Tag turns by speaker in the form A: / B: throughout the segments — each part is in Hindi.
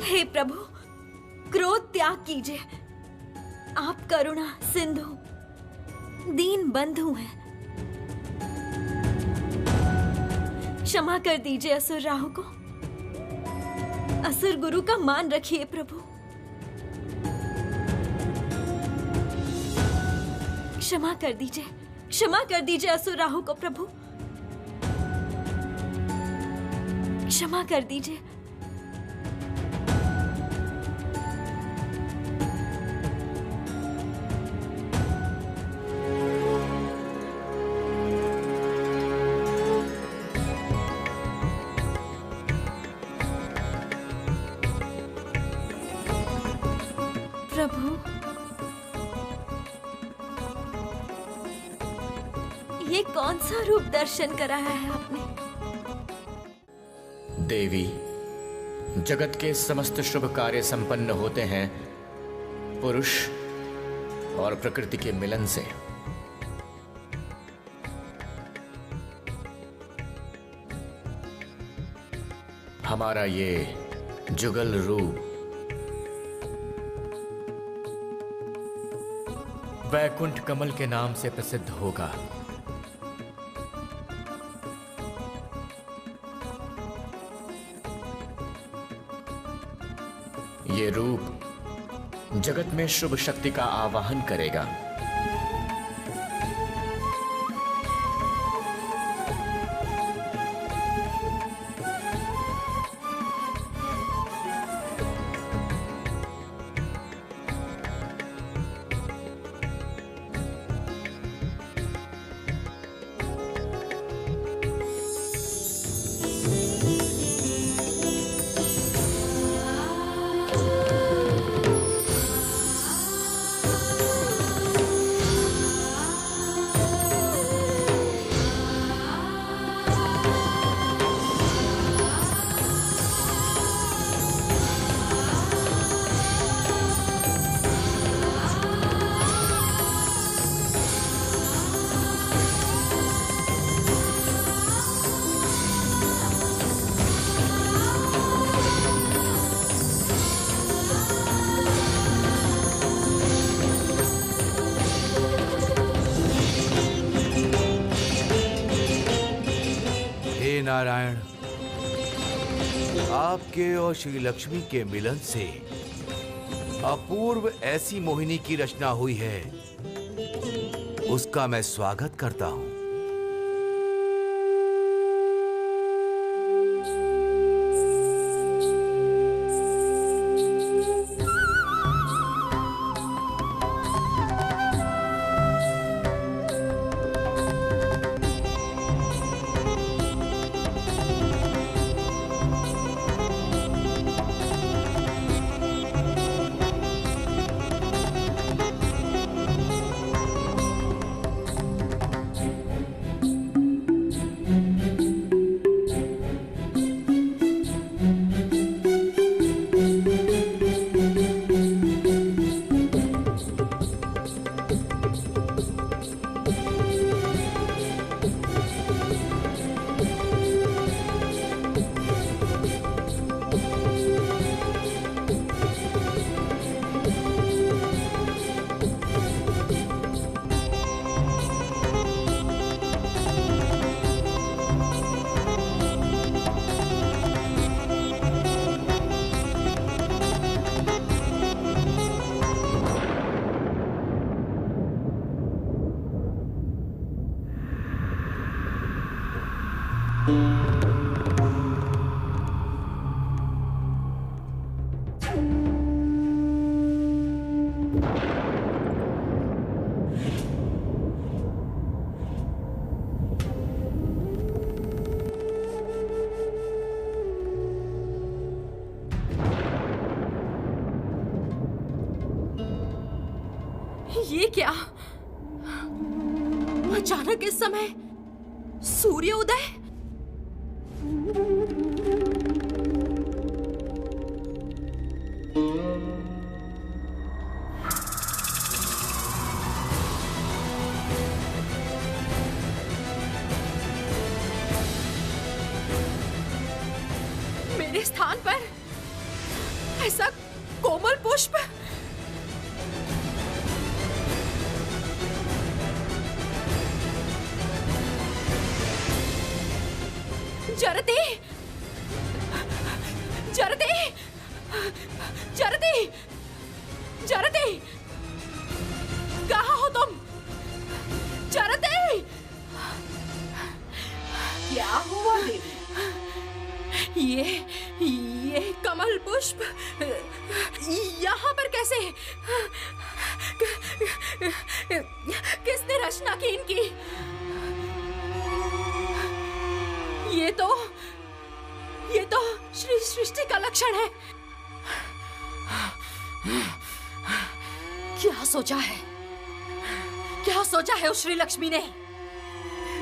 A: हे प्रभु, क्रोध त्याग कीजिए। आप करुणा सिंधु, दीन बंधु हैं। क्षमा कर दीजिए असुर राहु को। असुर गुरु का मान रखिए प्रभु। क्षमा कर दीजिए, क्षमा कर दीजिए असुर राहु को प्रभु। क्षमा कर दीजिए। प्रभु, ये कौन सा रूप दर्शन कराया है आपने?
B: देवी, जगत के समस्त शुभ कार्य संपन्न होते हैं पुरुष और प्रकृति के मिलन से। हमारा ये जुगल रूप वैकुंठ कमल के नाम से प्रसिद्ध होगा। ये रूप जगत में शुभ शक्ति का आवाहन करेगा।
C: नारायण, आपके और श्री लक्ष्मी के मिलन से अपूर्व ऐसी मोहिनी की रचना हुई है, उसका मैं स्वागत करता हूं।
A: ये क्या? अचानक इस समय सूर्य उदय? मेरे स्थान पर
D: ऐसा कोमल पुष्प। जरती, जरती, जरती, जरती, कहाँ हो तुम? जरती,
E: क्या हुआ देवी?
D: ये कमल पुष्प यहाँ पर कैसे? किसने रचना की इनकी? ये तो श्री सृष्टि का लक्षण है। क्या सोचा है? क्या सोचा है उस श्री लक्ष्मी ने?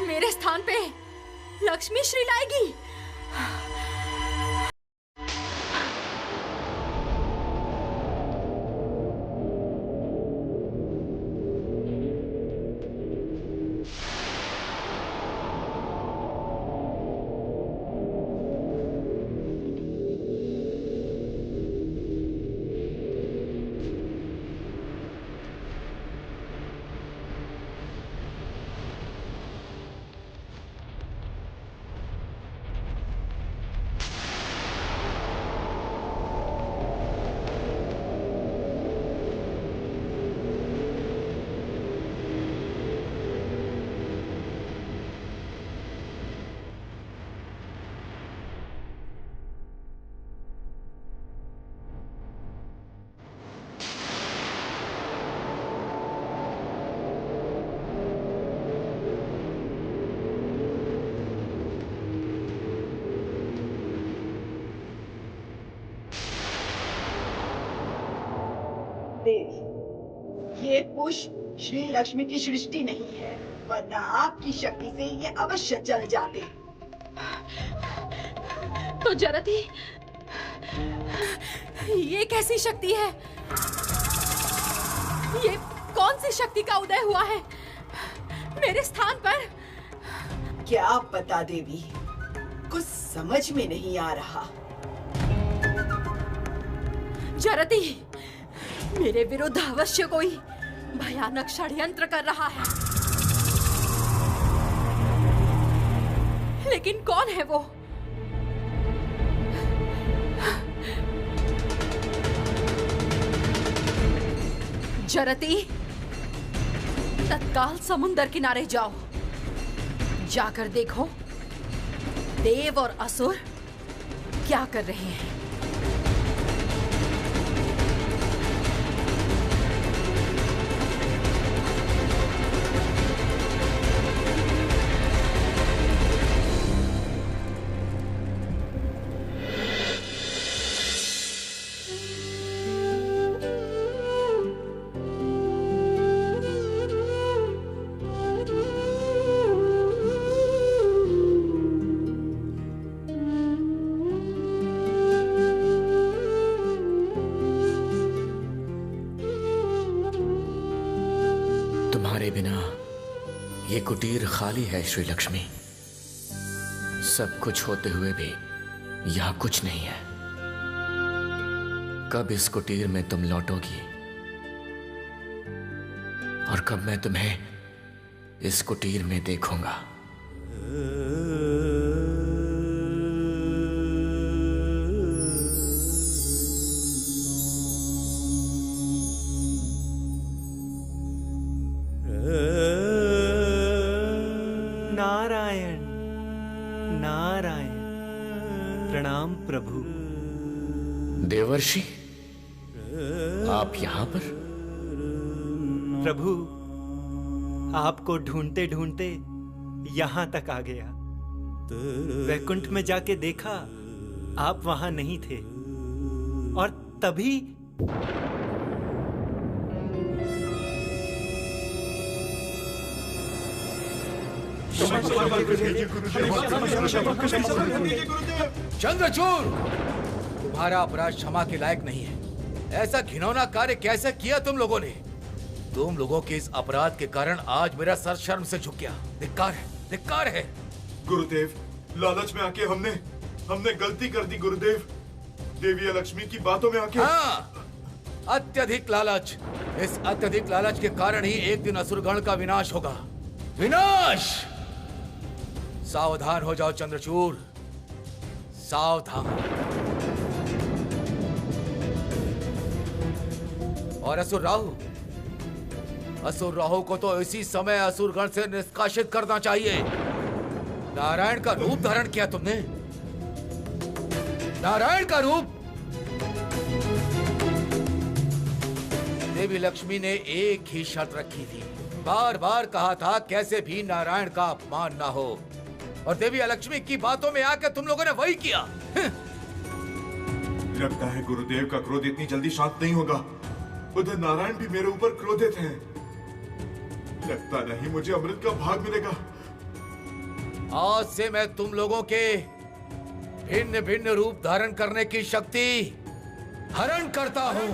D: मेरे स्थान पे लक्ष्मी श्री लाएगी।
E: देव, ये पुष्प श्री लक्ष्मी की सृष्टि नहीं है, वरना आपकी शक्ति से ये अवश्य जल जाते।
D: तो जरती, ये कैसी शक्ति है? ये कौन सी शक्ति का उदय हुआ है मेरे स्थान पर?
E: क्या पता देवी, कुछ समझ में नहीं आ रहा।
D: जरती, मेरे विरुद्ध अवश्य कोई भयानक षड्यंत्र कर रहा है, लेकिन कौन है वो? जरती, तत्काल समुद्र किनारे जाओ, जाकर देखो देव और असुर क्या कर रहे हैं।
B: तुम्हारे बिना ये कुटीर खाली है श्री लक्ष्मी। सब कुछ होते हुए भी यहाँ कुछ नहीं है। कब इस कुटीर में तुम लौटोगी और कब मैं तुम्हें इस कुटीर में देखूंगा?
F: नारायण नारायण, प्रणाम प्रभु।
B: देवर्षि, आप यहाँ पर?
F: प्रभु, आपको ढूंढते ढूंढते यहाँ तक आ गया। वैकुंठ में जाके देखा आप वहां नहीं थे, और तभी
C: चंद्रचूड़, तुम्हारा अपराध क्षमा के लायक नहीं है। ऐसा घिनौना कार्य कैसे किया तुम लोगों ने? तुम लोगों के इस अपराध के कारण आज मेरा सर शर्म से झुक गया। धिक्कार है, धिक्कार है।
G: गुरुदेव, लालच में आके हमने गलती कर दी गुरुदेव। देवी लक्ष्मी की बातों में आके।
C: हाँ, अत्यधिक लालच। इस अत्यधिक लालच के कारण ही एक दिन असुरगण का विनाश होगा। विनाश! सावधान हो जाओ चंद्रचूड़, सावधान। और असुर राहु को तो इसी समय असुरगण से निष्कासित करना चाहिए। नारायण का रूप धारण किया तुमने, नारायण का रूप। देवी लक्ष्मी ने एक ही शर्त रखी थी, बार बार कहा था कैसे भी नारायण का अपमान ना हो, और देवी लक्ष्मी की बातों में आकर तुम लोगों ने वही किया।
G: लगता है गुरुदेव का क्रोध इतनी जल्दी शांत नहीं होगा। उधर नारायण भी मेरे ऊपर क्रोधित हैं। लगता नहीं मुझे अमृत का भाग मिलेगा।
C: आज से मैं तुम लोगों के भिन्न भिन्न रूप धारण करने की शक्ति हरण करता हूं।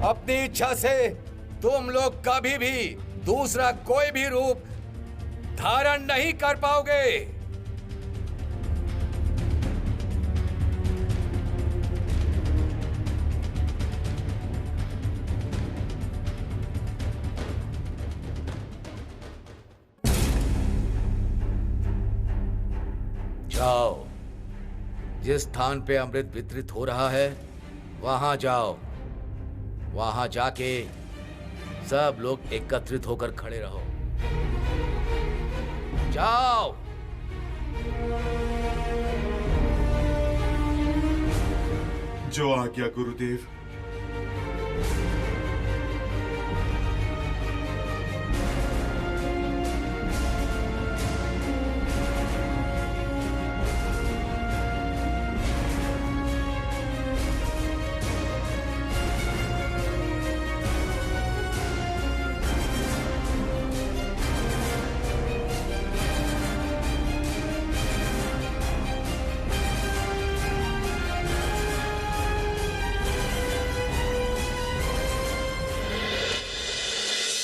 C: अपनी इच्छा से तुम लोग कभी भी दूसरा कोई भी रूप धारण नहीं कर पाओगे। जाओ, जिस स्थान पे अमृत वितरित हो रहा है वहां जाओ। वहां जाके सब लोग एकत्रित होकर खड़े रहो। जाओ।
G: जो आज्ञा गुरुदेव।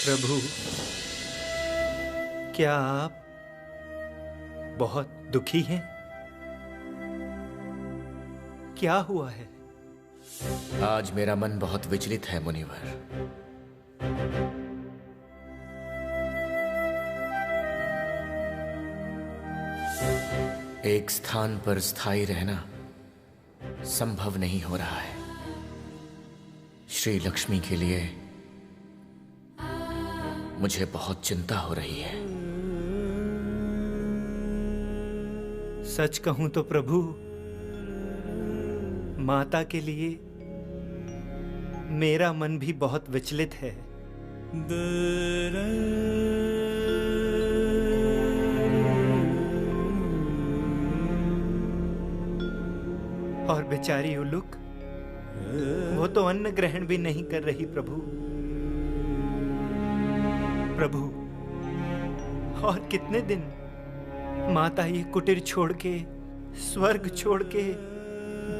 F: प्रभु, क्या आप बहुत दुखी हैं? क्या हुआ है?
B: आज मेरा मन बहुत विचलित है मुनिवर। एक स्थान पर स्थायी रहना संभव नहीं हो रहा है। श्री लक्ष्मी के लिए मुझे बहुत चिंता हो रही है।
F: सच कहूं तो प्रभु, माता के लिए मेरा मन भी बहुत विचलित है। और बेचारी उलुक, वो तो अन्न ग्रहण भी नहीं कर रही प्रभु। प्रभु, और कितने दिन माता ये कुटीर छोड़ के, स्वर्ग छोड़ के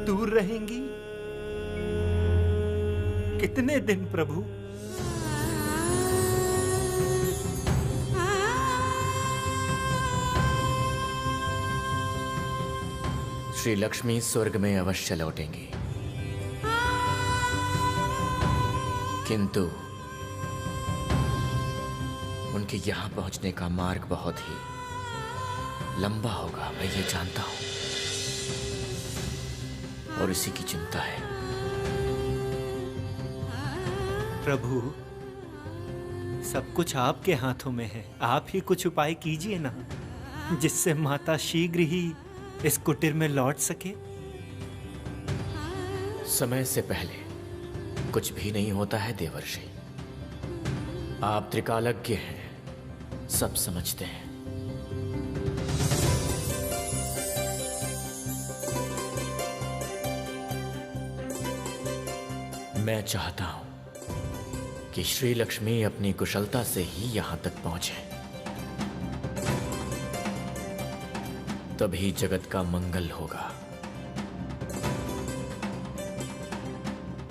F: दूर रहेंगी? कितने दिन प्रभु?
B: श्री लक्ष्मी स्वर्ग में अवश्य लौटेंगी, किंतु उनके यहां पहुंचने का मार्ग बहुत ही लंबा होगा, मैं ये जानता हूं, और इसी की चिंता है।
F: प्रभु, सब कुछ आपके हाथों में है। आप ही कुछ उपाय कीजिए ना, जिससे माता शीघ्र ही इस कुटीर में लौट सके।
B: समय से पहले कुछ भी नहीं होता है देवर्षि। आप त्रिकालज्ञ हैं, सब समझते हैं। मैं चाहता हूं कि श्री लक्ष्मी अपनी कुशलता से ही यहां तक पहुंचे, तभी जगत का मंगल होगा।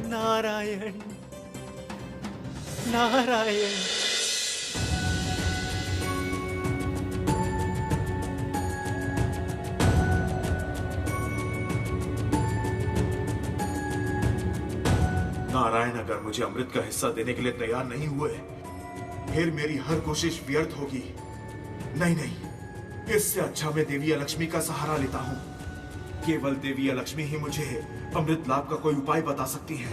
F: नारायण नारायण।
G: नारायण अगर मुझे अमृत का हिस्सा देने के लिए तैयार नहीं हुए, फिर मेरी हर कोशिश व्यर्थ होगी। नहीं नहीं, इससे अच्छा मैं देवी लक्ष्मी का सहारा लेता हूँ। केवल देवी लक्ष्मी ही मुझे अमृत लाभ का कोई उपाय बता सकती है।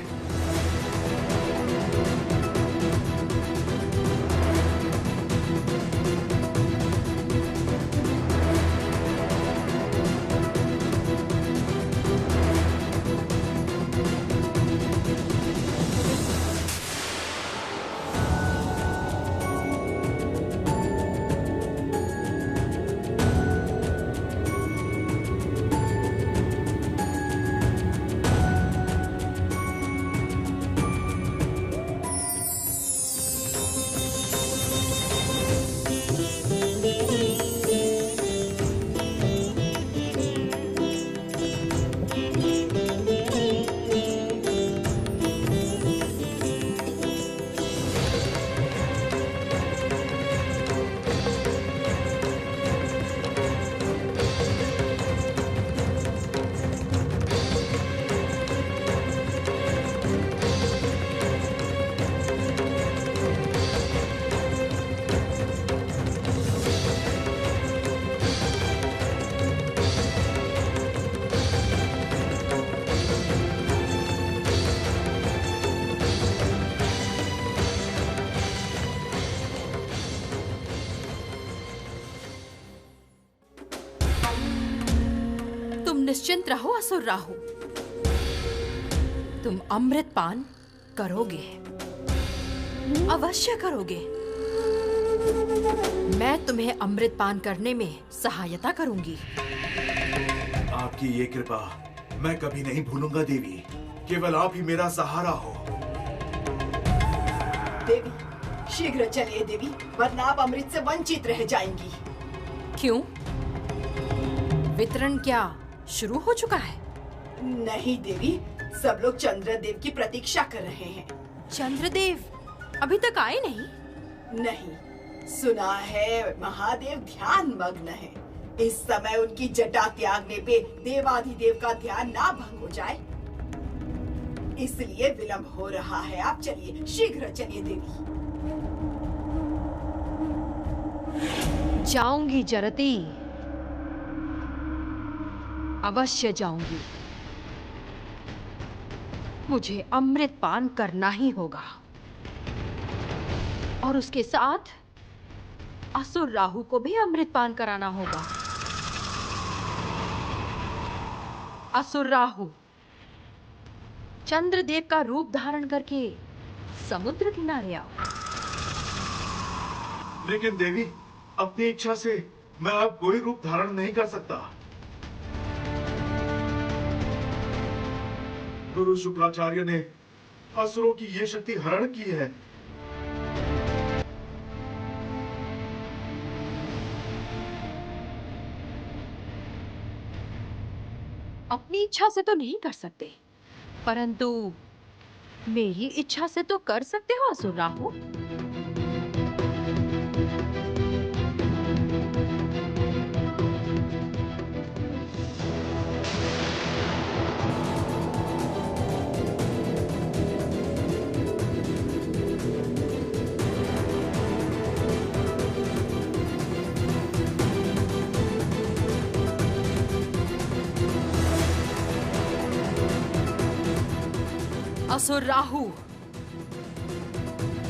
D: निश्चिंत रहो असुर राहु, तुम अमृत पान करोगे, अवश्य करोगे। मैं तुम्हें अमृत पान करने में सहायता करूंगी।
G: आपकी ये कृपा मैं कभी नहीं भूलूंगा देवी। केवल आप ही मेरा सहारा हो।
E: देवी, शीघ्र चलिए देवी, वरना आप अमृत से वंचित रह जाएंगी।
D: क्यों? वितरण क्या शुरू हो चुका है?
E: नहीं देवी, सब लोग चंद्रदेव की प्रतीक्षा कर रहे हैं।
D: चंद्रदेव अभी तक आए नहीं?
E: नहीं, सुना है महादेव ध्यान मग्न है। इस समय उनकी जटा त्यागने पे देवाधिदेव का ध्यान ना भंग हो जाए, इसलिए विलंब हो रहा है। आप चलिए, शीघ्र चलिए देवी।
D: जाऊंगी जरती, अवश्य जाऊंगी। मुझे अमृत पान करना ही होगा और उसके साथ असुर राहु को भी अमृत पान कराना होगा। असुर राहु, चंद्रदेव का रूप धारण करके समुद्र किनारे आओ।
G: लेकिन देवी, अपनी इच्छा से मैं अब कोई रूप धारण नहीं कर सकता। गुरु शुक्राचार्य ने असुरों की ये शक्ति हरण की है।
D: अपनी इच्छा से तो नहीं कर सकते, परंतु मेरी इच्छा से तो कर सकते हो असुर राहु। असुर राहु,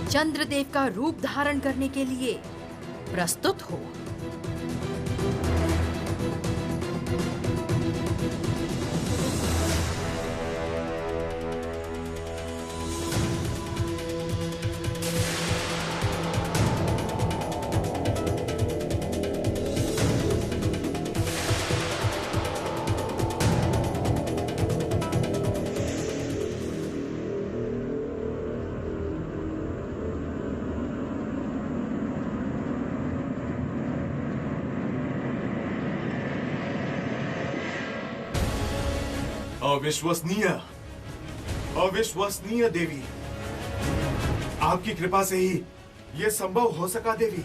D: चंद्रदेव का रूप धारण करने के लिए प्रस्तुत हो।
G: अविश्वसनीय, अविश्वसनीय देवी, आपकी कृपा से ही यह संभव हो सका देवी।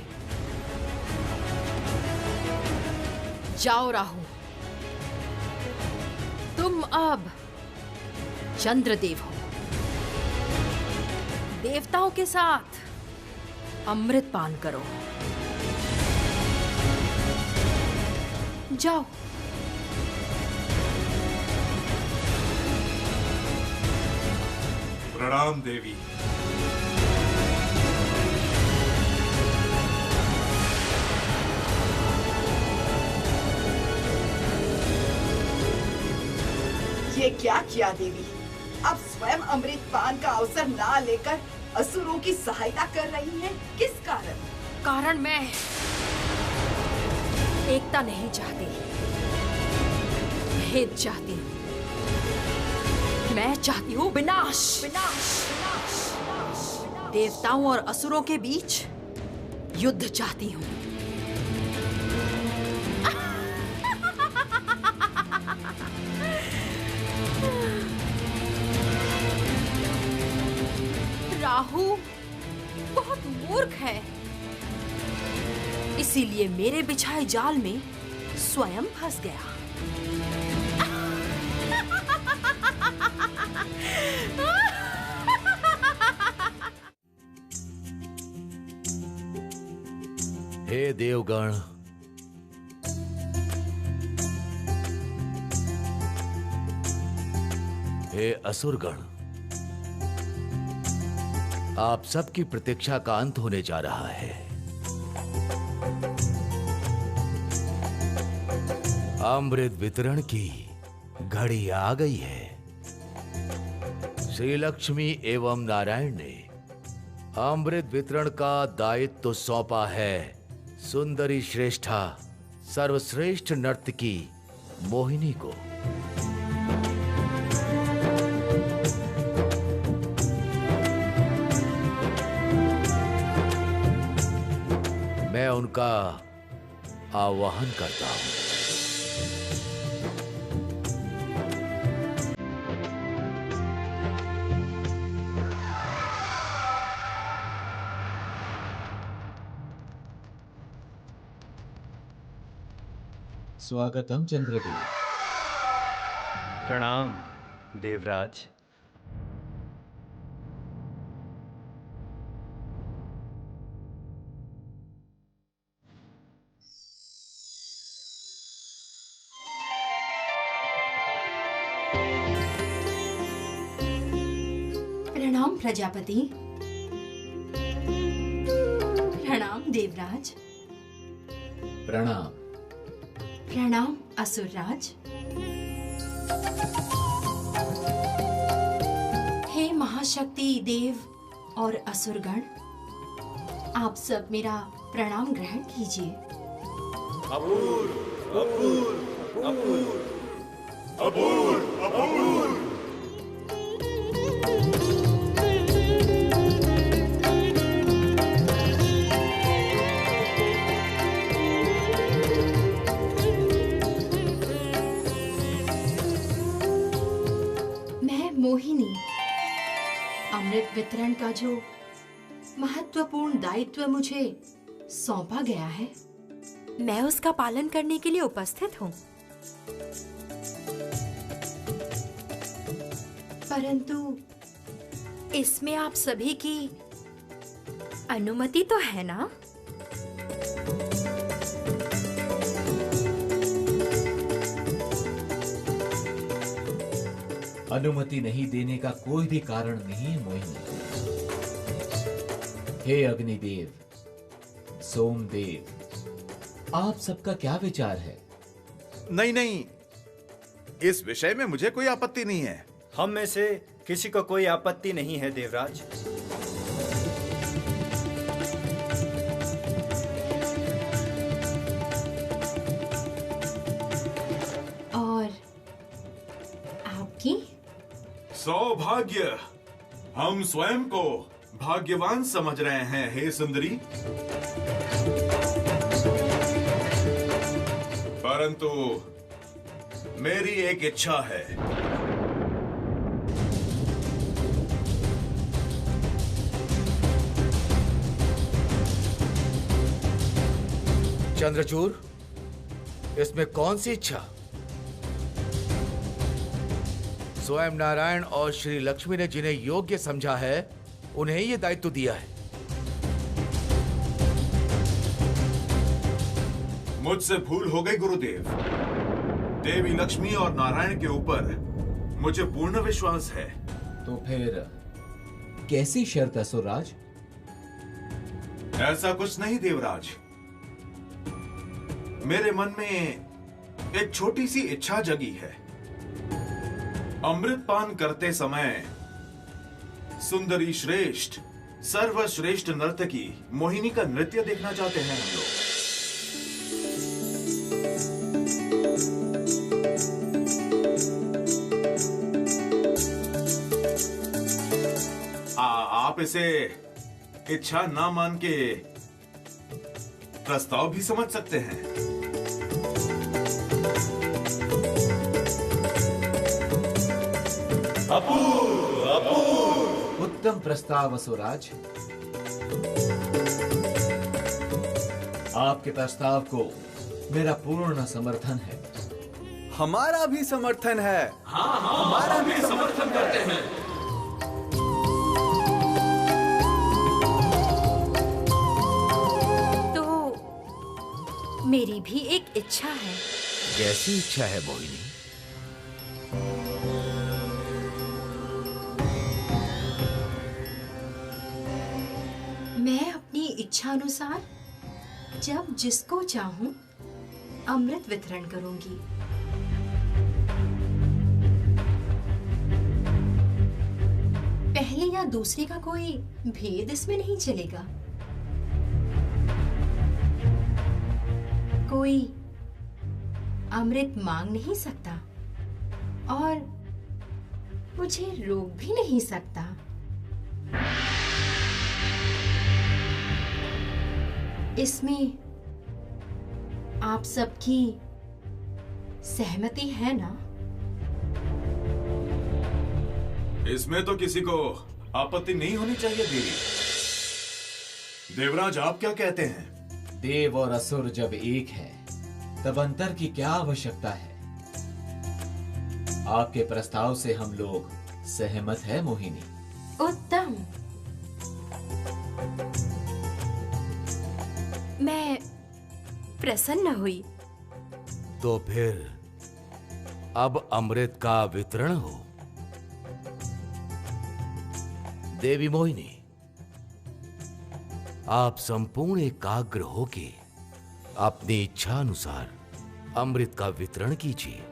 D: जाओ राहु, तुम अब चंद्रदेव हो। देवताओं के साथ अमृत पान करो। जाओ।
G: प्रणाम देवी।
E: ये क्या किया देवी? अब स्वयं अमृत पान का अवसर ना लेकर असुरों की सहायता कर रही हैं। किस कारण?
D: कारण मैं एकता नहीं चाहती, भेद चाहती हूँ। मैं चाहती हूँ विनाश। देवताओं और असुरों के बीच युद्ध चाहती हूँ। राहु बहुत मूर्ख है, इसीलिए मेरे बिछाए जाल में स्वयं फंस गया।
C: हे देवगण, हे असुरगण, आप सबकी प्रतीक्षा का अंत होने जा रहा है। अमृत वितरण की घड़ी आ गई है। श्री लक्ष्मी एवं नारायण ने अमृत वितरण का दायित्व तो सौंपा है सुंदरी श्रेष्ठा सर्वश्रेष्ठ नर्तकी मोहिनी को। मैं उनका आवाहन करता हूं।
H: स्वागतम चंद्रदेव।
F: प्रणाम देवराज।
I: प्रणाम प्रजापति। प्रणाम देवराज।
H: प्रणाम।
I: प्रणाम असुरराज। हे महाशक्ति देव और असुरगण, आप सब मेरा प्रणाम ग्रहण कीजिए।
G: अपूर्व, अपूर्व, अपूर्व, अपूर्व, अपूर्व।
I: मोहिनी, अमृत वितरण का जो महत्वपूर्ण दायित्व मुझे सौंपा गया है,
A: मैं उसका पालन करने के लिए उपस्थित हूँ।
I: परंतु
A: इसमें आप सभी की अनुमति तो है ना?
H: अनुमति नहीं देने का कोई भी कारण नहीं है मोहिनी। हे अग्निदेव, सोमदेव, आप सबका क्या विचार है?
G: नहीं नहीं, इस विषय में मुझे कोई आपत्ति नहीं है।
F: हम में से किसी को कोई आपत्ति नहीं है देवराज।
I: और आपकी?
G: सौभाग्य। हम स्वयं को भाग्यवान समझ रहे हैं हे सुंदरी। परंतु मेरी एक इच्छा है।
C: चंद्रचूड़, इसमें कौन सी इच्छा? स्वयं नारायण और श्री लक्ष्मी ने जिन्हें योग्य समझा है उन्हें ये दायित्व दिया है।
G: मुझसे भूल हो गई गुरुदेव। देवी लक्ष्मी और नारायण के ऊपर मुझे पूर्ण विश्वास है।
H: तो फिर कैसी शर्त असुरराज?
G: ऐसा कुछ नहीं देवराज। मेरे मन में एक छोटी सी इच्छा जगी है। अमृत पान करते समय सुंदरी श्रेष्ठ, सर्वश्रेष्ठ नर्तकी मोहिनी का नृत्य देखना चाहते हैं हम लोग। आप इसे इच्छा ना मान के प्रस्ताव भी समझ सकते हैं।
H: अपूर्व, अपूर्व। उत्तम प्रस्ताव असुरराज। आपके प्रस्ताव को मेरा पूर्ण समर्थन है।
J: हमारा भी समर्थन है।
H: हाँ, हमारा भी समर्थन करते हैं।
A: मेरी भी एक इच्छा है।
C: कैसी इच्छा है मोहिनी?
I: मैं अपनी इच्छा अनुसार जब जिसको चाहूं अमृत वितरण करूंगी। पहले या दूसरे का कोई भेद इसमें नहीं चलेगा। कोई अमृत मांग नहीं सकता और मुझे रोक भी नहीं सकता। इसमें आप सबकी सहमति है ना?
G: इसमें तो किसी को आपत्ति नहीं होनी चाहिए देवी। देवराज, आप क्या कहते हैं?
H: देव और असुर जब एक है तब अंतर की क्या आवश्यकता है? आपके प्रस्ताव से हम लोग सहमत है मोहिनी।
I: उत्तम।
A: मैं प्रसन्न हुई।
C: तो फिर अब अमृत का वितरण हो। देवी मोहिनी, आप संपूर्ण एकाग्र होके अपनी इच्छा अनुसार अमृत का वितरण कीजिए।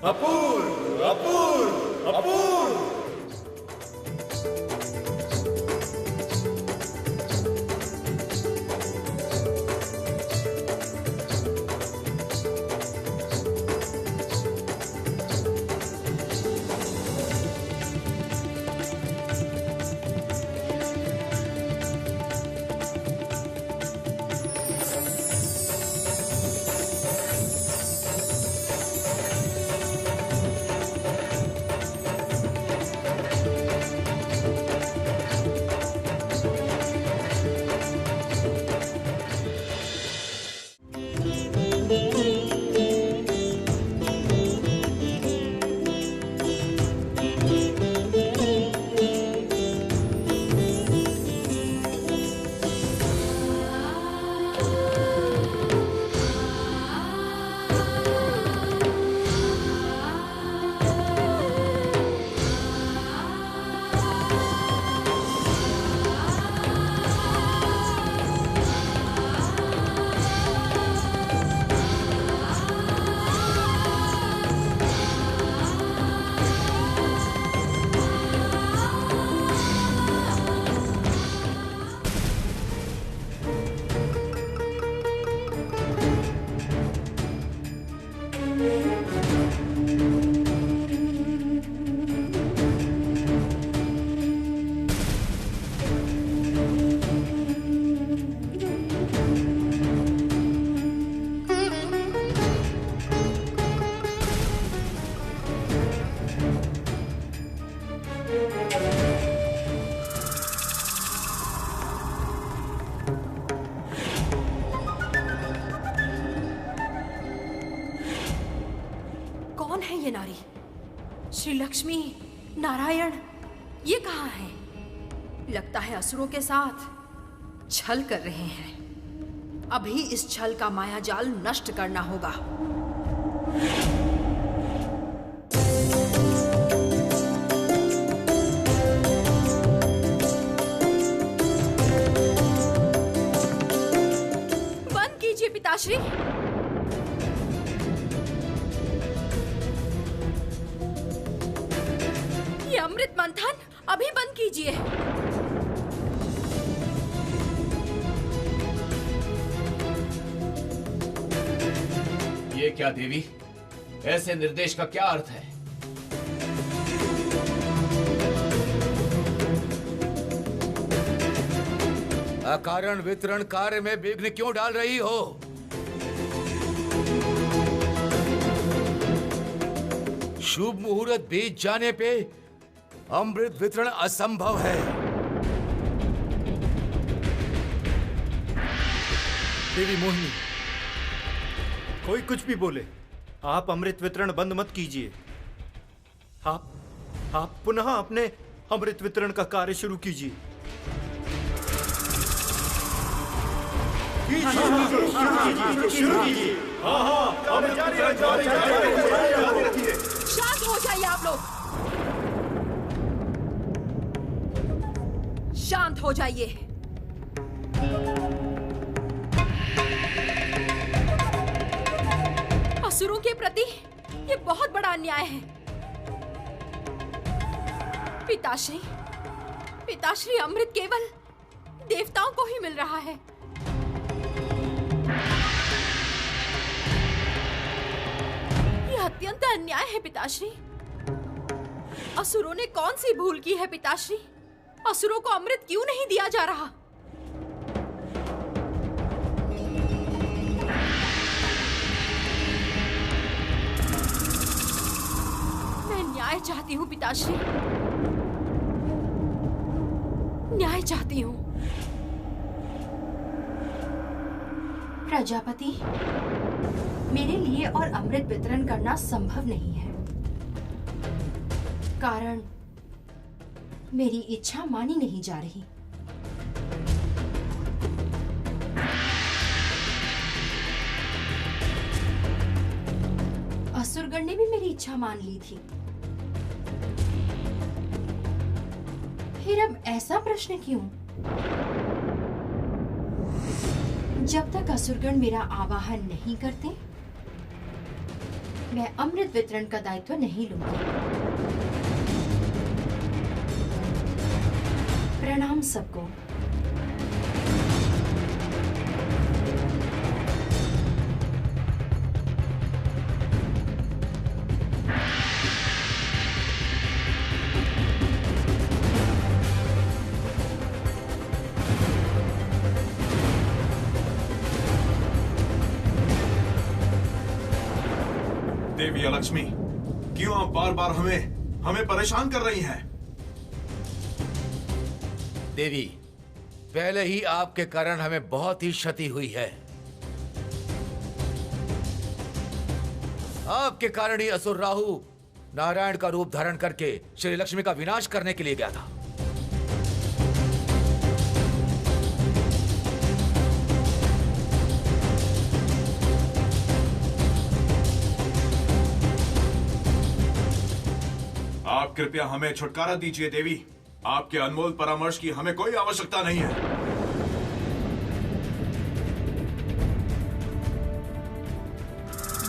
J: अपूर्व, अपूर्व, अपूर्व।
A: ये नारी? श्री लक्ष्मी, नारायण, ये कहाँ है? लगता है असुरों के साथ छल कर रहे हैं। अभी इस छल का माया जाल नष्ट करना होगा। बंद कीजिए पिताश्री। ये अमृत मंथन अभी बंद कीजिए।
H: ये क्या देवी, ऐसे निर्देश का क्या अर्थ है?
C: अकारण वितरण कार्य में विघ्न क्यों डाल रही हो? शुभ मुहूर्त बीत जाने पे अमृत वितरण असंभव है।
F: देवी मोहिनी, कोई कुछ भी बोले, आप अमृत वितरण बंद मत कीजिए। आप पुनः अपने अमृत वितरण का कार्य शुरू कीजिए। शुरू कीजिए।
D: शांत हो जाइए आप लोग, शांत हो जाइए। असुरों के प्रति ये बहुत बड़ा अन्याय है। पिताश्री, पिताश्री, अमृत केवल देवताओं को ही मिल रहा है। ये अत्यंत अन्याय है पिताश्री। असुरों ने कौन सी भूल की है पिताश्री? असुरों को अमृत क्यों नहीं दिया जा रहा? मैं न्याय चाहती हूँ पिताश्री, न्याय चाहती हूँ।
I: प्रजापति, मेरे लिए और अमृत वितरण करना संभव नहीं है, कारण मेरी इच्छा मानी नहीं जा रही। असुरगण ने भी मेरी इच्छा मान ली थी। फिर अब ऐसा प्रश्न क्यों? जब तक असुरगण मेरा आवाहन नहीं करते, मैं अमृत वितरण का दायित्व नहीं लूंगी। प्रणाम सबको।
G: देवी लक्ष्मी, क्यों आप बार बार हमें परेशान कर रही हैं?
C: देवी, पहले ही आपके कारण हमें बहुत ही क्षति हुई है। आपके कारण ही असुर राहु नारायण का रूप धारण करके श्री लक्ष्मी का विनाश करने के लिए गया था।
G: आप कृपया हमें छुटकारा दीजिए देवी। आपके अनमोल परामर्श की हमें कोई आवश्यकता नहीं है।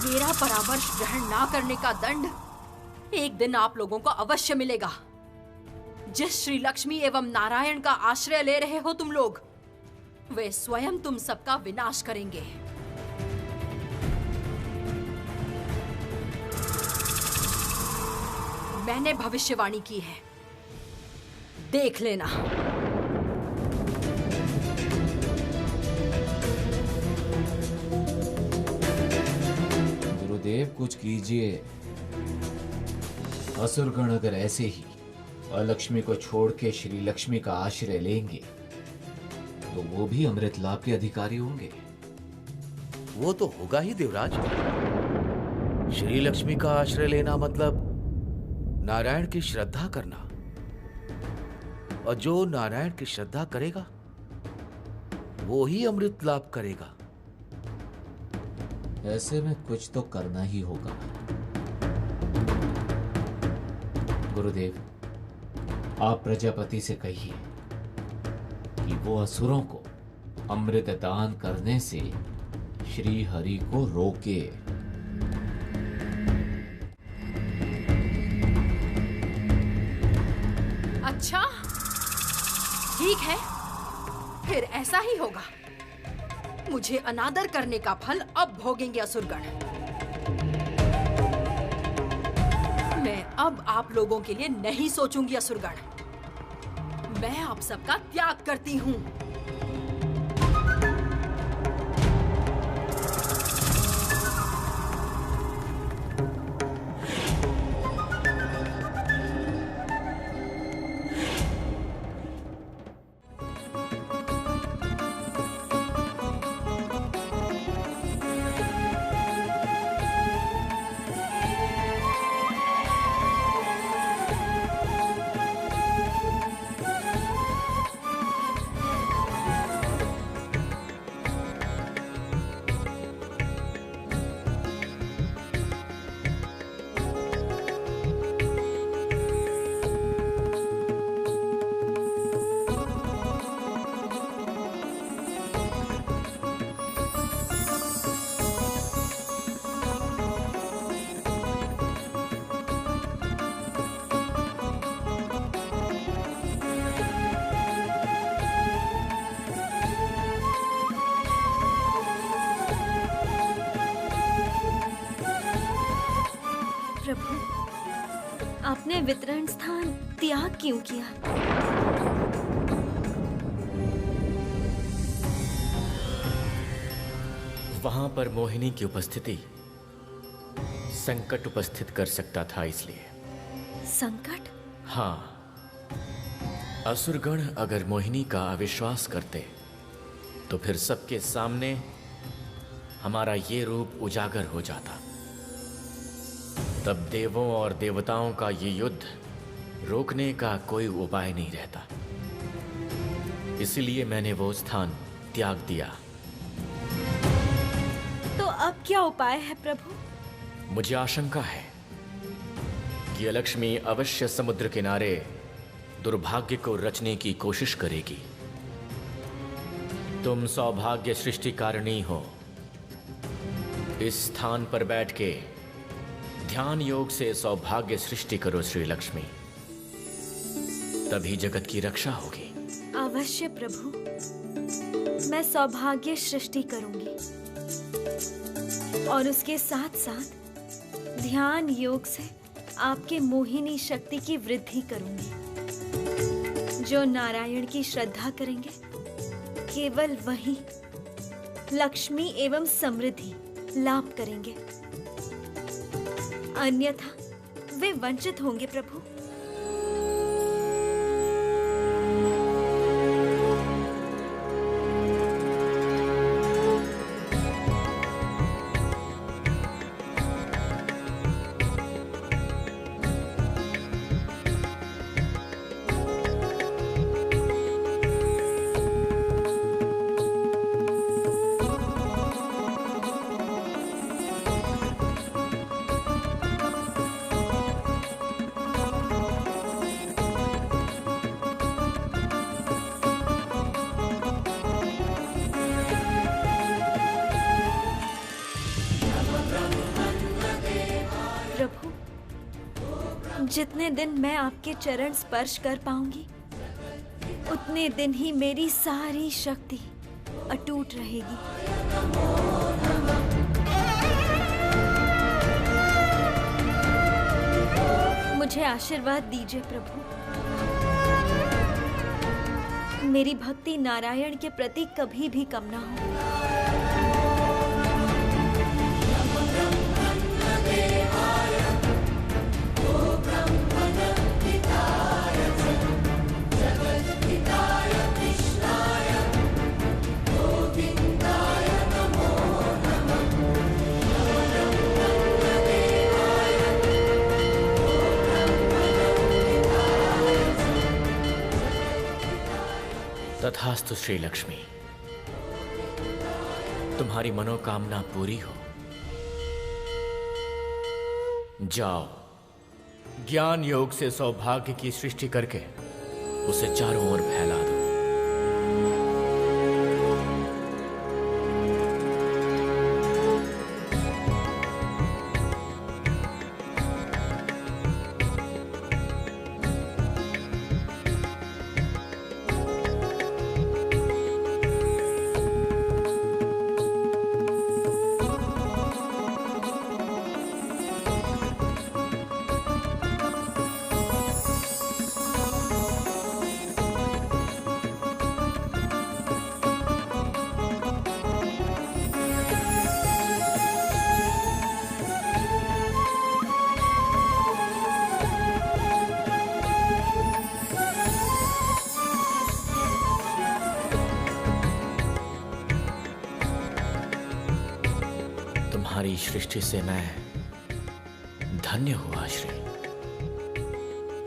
D: मेरा परामर्श ग्रहण ना करने का दंड एक दिन आप लोगों को अवश्य मिलेगा। जिस श्री लक्ष्मी एवं नारायण का आश्रय ले रहे हो तुम लोग, वे स्वयं तुम सबका विनाश करेंगे। मैंने भविष्यवाणी की है, देख लेना।
H: गुरुदेव, कुछ कीजिए। असुरगण अगर ऐसे ही अलक्ष्मी को छोड़ के श्री लक्ष्मी का आश्रय लेंगे तो वो भी अमृत लाभ के अधिकारी होंगे।
C: वो तो होगा ही देवराज। श्री लक्ष्मी का आश्रय लेना मतलब नारायण की श्रद्धा करना, और जो नारायण की श्रद्धा करेगा वो ही अमृत लाभ करेगा।
H: ऐसे में कुछ तो करना ही होगा। गुरुदेव, आप प्रजापति से कहिए कि वो असुरों को अमृत दान करने से श्री हरि को रोके।
D: अच्छा, ठीक है, फिर ऐसा ही होगा। मुझे अनादर करने का फल अब भोगेंगे असुरगण। मैं अब आप लोगों के लिए नहीं सोचूंगी असुरगण। मैं आप सबका त्याग करती हूँ।
K: आपने वितरण स्थान त्याग क्यों किया?
B: वहां पर मोहिनी की उपस्थिति संकट उपस्थित कर सकता था, इसलिए।
K: संकट?
B: हाँ, असुरगण अगर मोहिनी का अविश्वास करते तो फिर सबके सामने हमारा ये रूप उजागर हो जाता। तब देवों और देवताओं का ये युद्ध रोकने का कोई उपाय नहीं रहता। इसलिए मैंने वो स्थान त्याग दिया।
K: तो अब क्या उपाय है प्रभु?
B: मुझे आशंका है कि अलक्ष्मी अवश्य समुद्र किनारे दुर्भाग्य को रचने की कोशिश करेगी। तुम सौभाग्य सृष्टि कारिणी हो। इस स्थान पर बैठ के ध्यान योग से सौभाग्य सृष्टि करो श्री लक्ष्मी, तभी जगत की रक्षा होगी।
K: अवश्य प्रभु, मैं सौभाग्य सृष्टि करूंगी और उसके साथ साथ ध्यान योग से आपके मोहिनी शक्ति की वृद्धि करूंगी। जो नारायण की श्रद्धा करेंगे केवल वही लक्ष्मी एवं समृद्धि लाभ करेंगे, अन्यथा वे वंचित होंगे प्रभु। जितने दिन मैं आपके चरण स्पर्श कर पाऊंगी उतने दिन ही मेरी सारी शक्ति अटूट रहेगी। मुझे आशीर्वाद दीजिए प्रभु। मेरी भक्ति नारायण के प्रति कभी भी कम ना हो।
B: तथास्तु श्री लक्ष्मी, तुम्हारी मनोकामना पूरी हो। जाओ, ज्ञान योग से सौभाग्य की सृष्टि करके उसे चारों ओर फैला दो। तुम्हारी सृष्टि से मैं धन्य हुआ श्री,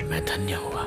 B: मैं धन्य हुआ।